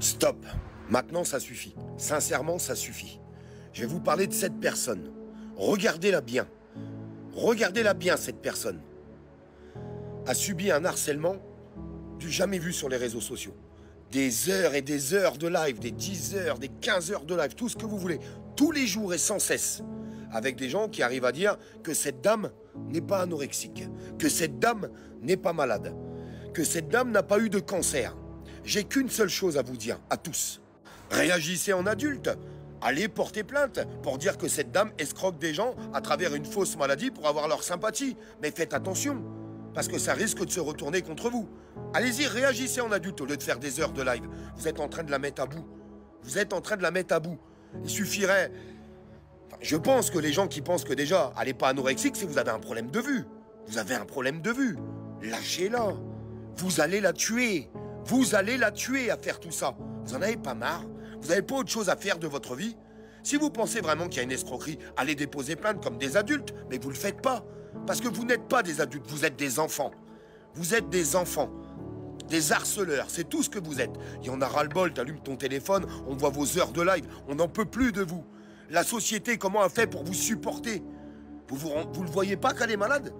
Stop. Maintenant, ça suffit. Sincèrement, ça suffit. Je vais vous parler de cette personne. Regardez-la bien. Regardez-la bien, cette personne. A subi un harcèlement du jamais vu sur les réseaux sociaux. Des heures et des heures de live, des 10 heures, des 15 heures de live, tout ce que vous voulez. Tous les jours et sans cesse. Avec des gens qui arrivent à dire que cette dame n'est pas anorexique, que cette dame n'est pas malade, que cette dame n'a pas eu de cancer. J'ai qu'une seule chose à vous dire, à tous. Réagissez en adulte. Allez porter plainte pour dire que cette dame escroque des gens à travers une fausse maladie pour avoir leur sympathie. Mais faites attention, parce que ça risque de se retourner contre vous. Allez-y, réagissez en adulte au lieu de faire des heures de live. Vous êtes en train de la mettre à bout. Vous êtes en train de la mettre à bout. Il suffirait... Enfin, je pense que les gens qui pensent que déjà, elle n'est pas anorexique, c'est que vous avez un problème de vue. Vous avez un problème de vue. Lâchez-la. Vous allez la tuer. Vous allez la tuer à faire tout ça. Vous en avez pas marre? Vous n'avez pas autre chose à faire de votre vie? Si vous pensez vraiment qu'il y a une escroquerie, allez déposer plainte comme des adultes. Mais vous ne le faites pas. Parce que vous n'êtes pas des adultes, vous êtes des enfants. Vous êtes des enfants. Des harceleurs, c'est tout ce que vous êtes. Il y en a ras-le-bol, t'allumes ton téléphone, on voit vos heures de live, on n'en peut plus de vous. La société, comment elle fait pour vous supporter? Vous le voyez pas qu'elle est malade?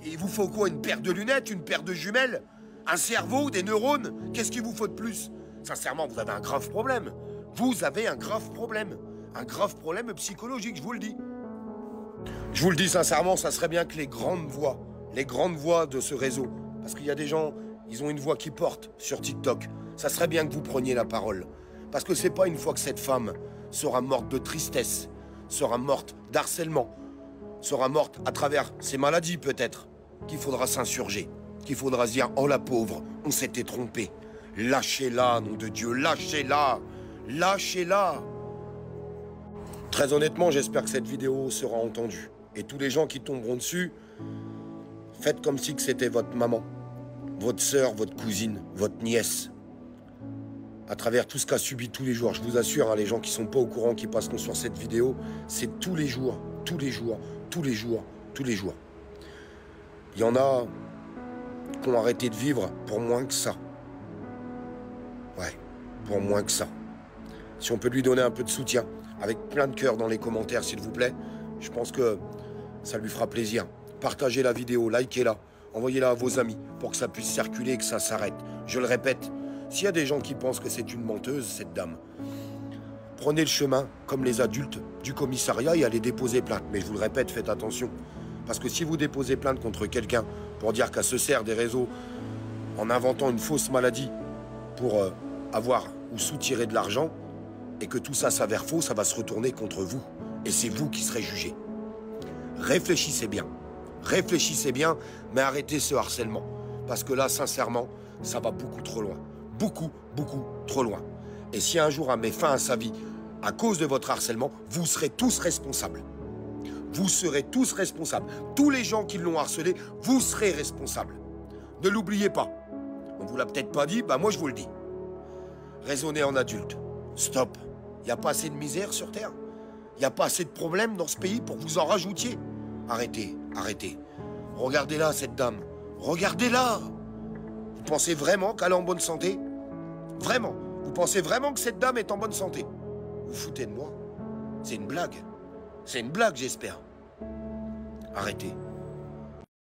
Il vous faut quoi? Une paire de lunettes, une paire de jumelles? Un cerveau, des neurones? Qu'est-ce qu'il vous faut de plus? Sincèrement, vous avez un grave problème. Vous avez un grave problème. Un grave problème psychologique, je vous le dis. Je vous le dis sincèrement, ça serait bien que les grandes voix de ce réseau, parce qu'il y a des gens, ils ont une voix qui porte sur TikTok, ça serait bien que vous preniez la parole. Parce que c'est pas une fois que cette femme sera morte de tristesse, sera morte d'harcèlement, sera morte à travers ses maladies peut-être, qu'il faudra s'insurger, qu'il faudra se dire « Oh la pauvre, on s'était trompé ». Lâchez-la, nom de Dieu, lâchez-la, lâchez-la. Très honnêtement, j'espère que cette vidéo sera entendue. Et tous les gens qui tomberont dessus, faites comme si c'était votre maman, votre sœur, votre cousine, votre nièce. À travers tout ce qu'a subi tous les jours, je vous assure, hein, les gens qui sont pas au courant, qui passeront sur cette vidéo, c'est tous les jours, tous les jours, tous les jours, tous les jours. Il y en a qui ont arrêté de vivre pour moins que ça. Ouais, pour moins que ça. Si on peut lui donner un peu de soutien, avec plein de cœur dans les commentaires, s'il vous plaît, je pense que ça lui fera plaisir. Partagez la vidéo, likez-la, envoyez-la à vos amis pour que ça puisse circuler et que ça s'arrête. Je le répète, s'il y a des gens qui pensent que c'est une menteuse, cette dame, prenez le chemin, comme les adultes, du commissariat et allez déposer plainte. Mais je vous le répète, faites attention. Parce que si vous déposez plainte contre quelqu'un pour dire qu'elle se sert des réseaux en inventant une fausse maladie pour avoir ou soutirer de l'argent, et que tout ça s'avère faux, ça va se retourner contre vous. Et c'est vous qui serez jugé. Réfléchissez bien, mais arrêtez ce harcèlement. Parce que là, sincèrement, ça va beaucoup trop loin. Beaucoup, beaucoup trop loin. Et si un jour elle met fin à sa vie à cause de votre harcèlement, vous serez tous responsables. Vous serez tous responsables. Tous les gens qui l'ont harcelé, vous serez responsables. Ne l'oubliez pas. On vous l'a peut-être pas dit, bah moi je vous le dis. Raisonnez en adulte. Stop. Il n'y a pas assez de misère sur Terre. Il n'y a pas assez de problèmes dans ce pays pour que vous en rajoutiez. Arrêtez, arrêtez. Regardez-la, cette dame. Regardez-la. Vous pensez vraiment qu'elle est en bonne santé? Vraiment? Vous pensez vraiment que cette dame est en bonne santé? Vous foutez de moi? C'est une blague. C'est une blague, j'espère. Arrêtez.